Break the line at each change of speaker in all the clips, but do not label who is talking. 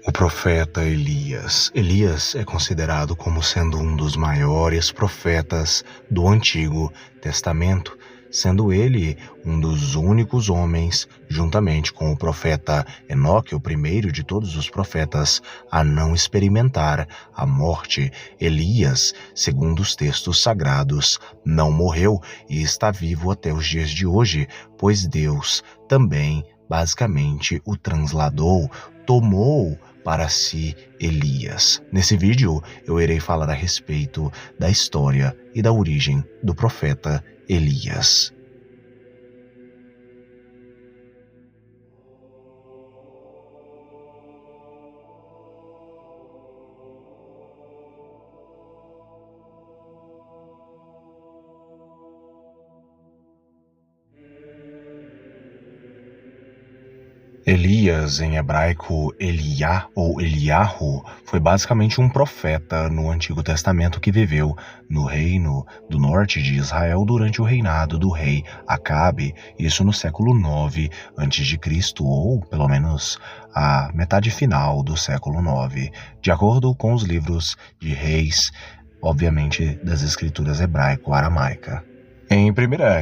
O profeta Elias. Elias é considerado como sendo um dos maiores profetas do Antigo Testamento, sendo ele um dos únicos homens, juntamente com o profeta Enoque, o primeiro de todos os profetas, a não experimentar a morte. Elias, segundo os textos sagrados, não morreu e está vivo até os dias de hoje, pois Deus também basicamente o transladou, tomou para si Elias. Nesse vídeo eu irei falar a respeito da história e da origem do profeta Elias. Elias, em hebraico Eliá ou Eliahu, foi basicamente um profeta no Antigo Testamento que viveu no reino do norte de Israel durante o reinado do rei Acabe, isso no século 9 a.C., ou pelo menos a metade final do século 9, de acordo com os livros de reis, obviamente das escrituras hebraico-aramaica. Em 1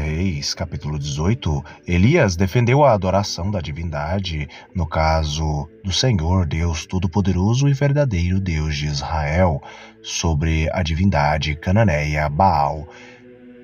Reis, capítulo 18, Elias defendeu a adoração da divindade, no caso do Senhor Deus Todo-Poderoso e verdadeiro Deus de Israel, sobre a divindade cananeia Baal.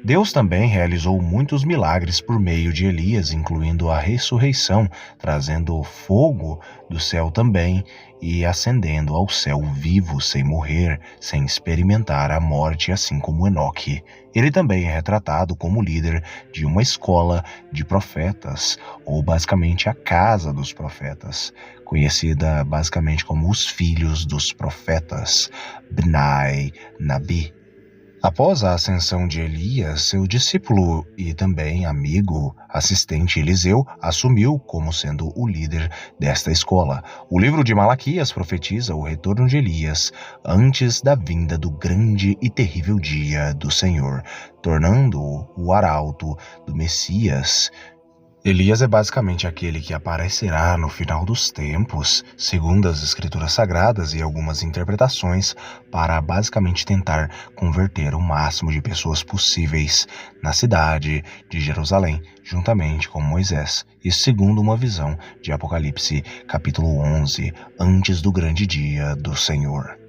Deus também realizou muitos milagres por meio de Elias, incluindo a ressurreição, trazendo fogo do céu também e ascendendo ao céu vivo, sem morrer, sem experimentar a morte, assim como Enoque. Ele também é retratado como líder de uma escola de profetas, ou basicamente a casa dos profetas, conhecida basicamente como os filhos dos profetas, Bnai Nabi. Após a ascensão de Elias, seu discípulo e também amigo, assistente Eliseu, assumiu como sendo o líder desta escola. O livro de Malaquias profetiza o retorno de Elias antes da vinda do grande e terrível dia do Senhor, tornando-o o arauto do Messias. Elias é basicamente aquele que aparecerá no final dos tempos, segundo as escrituras sagradas e algumas interpretações, para basicamente tentar converter o máximo de pessoas possíveis na cidade de Jerusalém, juntamente com Moisés, e segundo uma visão de Apocalipse capítulo 11, antes do grande dia do Senhor.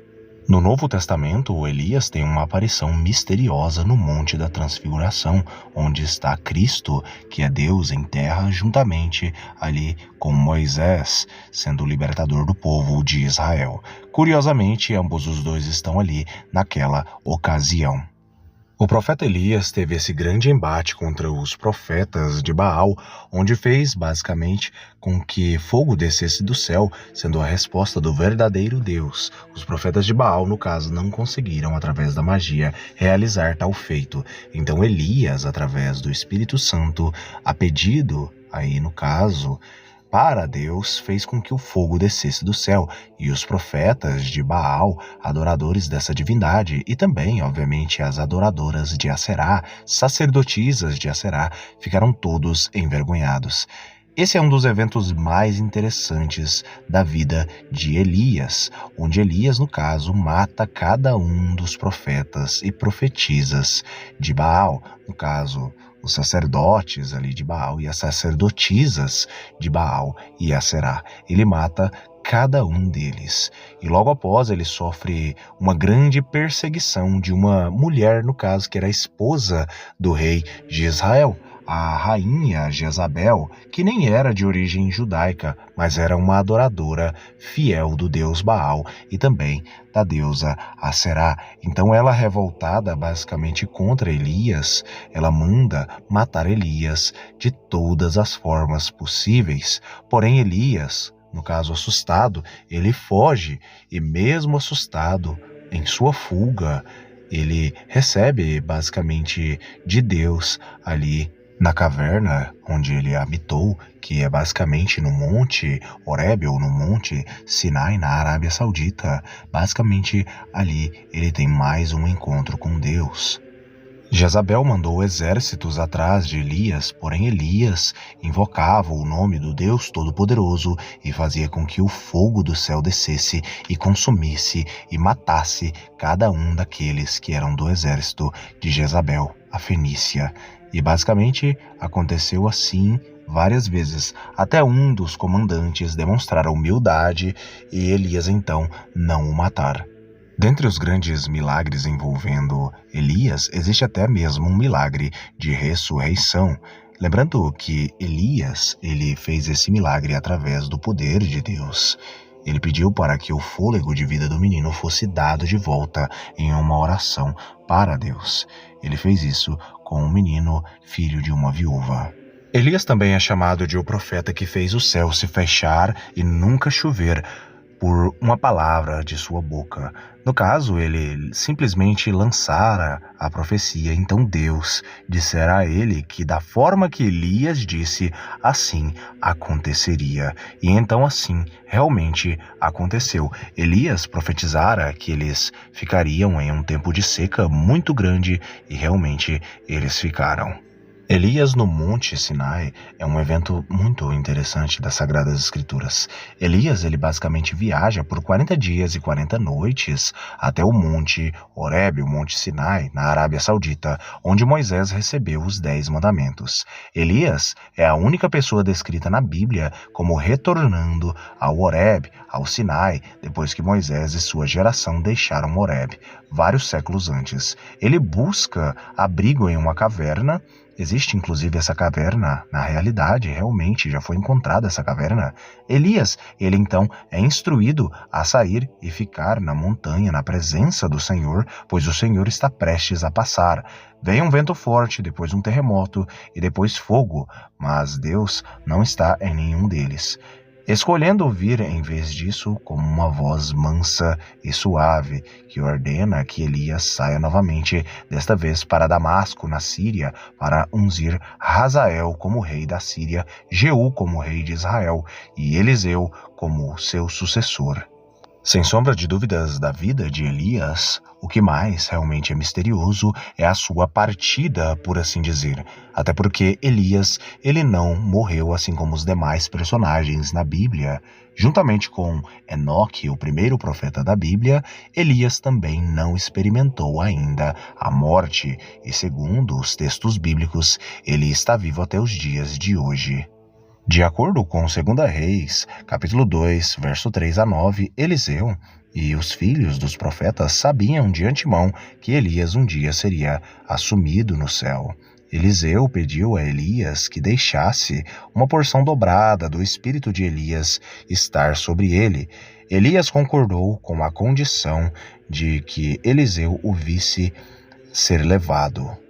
No Novo Testamento, Elias tem uma aparição misteriosa no Monte da Transfiguração, onde está Cristo, que é Deus em terra, juntamente ali com Moisés, sendo o libertador do povo de Israel. Curiosamente, ambos os dois estão ali naquela ocasião. O profeta Elias teve esse grande embate contra os profetas de Baal, onde fez basicamente com que fogo descesse do céu, sendo a resposta do verdadeiro Deus. Os profetas de Baal, no caso, não conseguiram, através da magia, realizar tal feito. Então Elias, através do Espírito Santo, a pedido, aí no caso, para Deus, fez com que o fogo descesse do céu, e os profetas de Baal, adoradores dessa divindade, e também, obviamente, as adoradoras de Aserá, sacerdotisas de Aserá, ficaram todos envergonhados. Esse é um dos eventos mais interessantes da vida de Elias, onde Elias, no caso, mata cada um dos profetas e profetisas de Baal, no caso, os sacerdotes ali de Baal e as sacerdotisas de Baal e Aserá. Ele mata cada um deles. E logo após ele sofre uma grande perseguição de uma mulher, no caso, que era a esposa do rei de Israel, a rainha Jezabel, que nem era de origem judaica, mas era uma adoradora fiel do deus Baal e também da deusa Aserá. Então ela, revoltada basicamente contra Elias, ela manda matar Elias de todas as formas possíveis. Porém Elias, no caso assustado, ele foge e mesmo assustado, em sua fuga, ele recebe basicamente de Deus ali na caverna onde ele habitou, que é basicamente no Monte Horebe ou no Monte Sinai, na Arábia Saudita. Basicamente ali ele tem mais um encontro com Deus. Jezabel mandou exércitos atrás de Elias, porém Elias invocava o nome do Deus Todo-Poderoso e fazia com que o fogo do céu descesse e consumisse e matasse cada um daqueles que eram do exército de Jezabel, a fenícia. E basicamente aconteceu assim várias vezes, até um dos comandantes demonstrar humildade e Elias então não o matar. Dentre os grandes milagres envolvendo Elias, existe até mesmo um milagre de ressurreição. Lembrando que Elias, ele fez esse milagre através do poder de Deus. Ele pediu para que o fôlego de vida do menino fosse dado de volta em uma oração para Deus. Ele fez isso com um menino, filho de uma viúva. Elias também é chamado de o profeta que fez o céu se fechar e nunca chover, por uma palavra de sua boca. No caso, ele simplesmente lançara a profecia, então Deus dissera a ele que da forma que Elias disse, assim aconteceria. E então assim realmente aconteceu. Elias profetizara que eles ficariam em um tempo de seca muito grande e realmente eles ficaram. Elias no Monte Sinai é um evento muito interessante das Sagradas Escrituras. Elias, ele basicamente viaja por 40 dias e 40 noites até o Monte Horebe, o Monte Sinai, na Arábia Saudita, onde Moisés recebeu os 10 mandamentos. Elias é a única pessoa descrita na Bíblia como retornando ao Horebe, ao Sinai, depois que Moisés e sua geração deixaram Horebe, vários séculos antes. Ele busca abrigo em uma caverna. Existe inclusive essa caverna, na realidade, realmente já foi encontrada essa caverna. Elias, ele então é instruído a sair e ficar na montanha, na presença do Senhor, pois o Senhor está prestes a passar. Vem um vento forte, depois um terremoto e depois fogo, mas Deus não está em nenhum deles. Escolhendo ouvir, em vez disso, como uma voz mansa e suave, que ordena que Elias saia novamente, desta vez para Damasco, na Síria, para ungir Hazael como rei da Síria, Jeú como rei de Israel e Eliseu como seu sucessor. Sem sombra de dúvidas da vida de Elias, o que mais realmente é misterioso é a sua partida, por assim dizer. Até porque Elias, ele não morreu assim como os demais personagens na Bíblia. Juntamente com Enoque, o primeiro profeta da Bíblia, Elias também não experimentou ainda a morte e, segundo os textos bíblicos, ele está vivo até os dias de hoje. De acordo com 2 Reis, capítulo 2, verso 3 a 9, Eliseu e os filhos dos profetas sabiam de antemão que Elias um dia seria assumido no céu. Eliseu pediu a Elias que deixasse uma porção dobrada do espírito de Elias estar sobre ele. Elias concordou com a condição de que Eliseu o visse ser levado.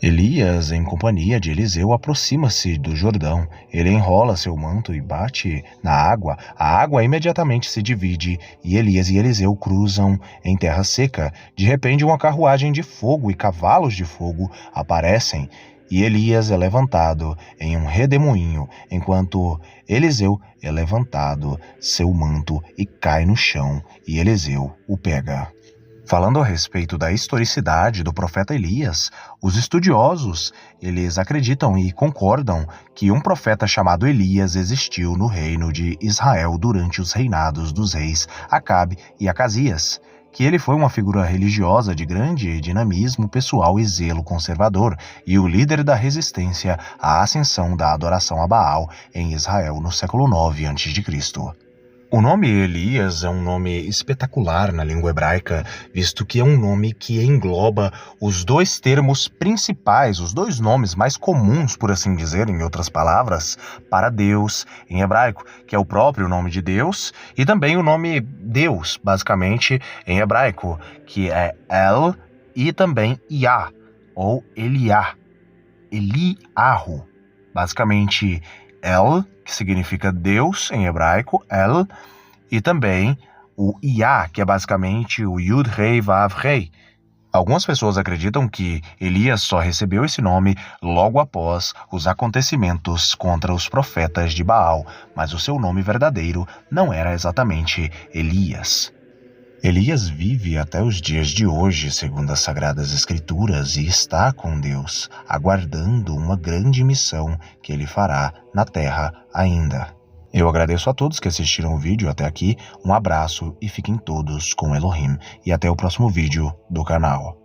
Elias, em companhia de Eliseu, aproxima-se do Jordão. Ele enrola seu manto e bate na água. A água imediatamente se divide e Elias e Eliseu cruzam em terra seca. De repente, uma carruagem de fogo e cavalos de fogo aparecem. E Elias é levantado em um redemoinho, enquanto Eliseu é levantado seu manto e cai no chão, e Eliseu o pega. Falando a respeito da historicidade do profeta Elias, os estudiosos, eles acreditam e concordam que um profeta chamado Elias existiu no reino de Israel durante os reinados dos reis Acabe e Acasias, que ele foi uma figura religiosa de grande dinamismo pessoal e zelo conservador e o líder da resistência à ascensão da adoração a Baal em Israel no século IX a.C. O nome Elias é um nome espetacular na língua hebraica, visto que é um nome que engloba os dois termos principais, os dois nomes mais comuns, por assim dizer, em outras palavras, para Deus em hebraico, que é o próprio nome de Deus e também o nome Deus, basicamente, em hebraico, que é El e também Yah, ou Eliá, Eliarro, basicamente El, que significa Deus em hebraico, El, e também o Yah, que é basicamente o Yud Rei Vav Rei. Algumas pessoas acreditam que Elias só recebeu esse nome logo após os acontecimentos contra os profetas de Baal, mas o seu nome verdadeiro não era exatamente Elias. Elias vive até os dias de hoje, segundo as Sagradas Escrituras, e está com Deus, aguardando uma grande missão que ele fará na terra ainda. Eu agradeço a todos que assistiram o vídeo até aqui, um abraço e fiquem todos com Elohim. E até o próximo vídeo do canal.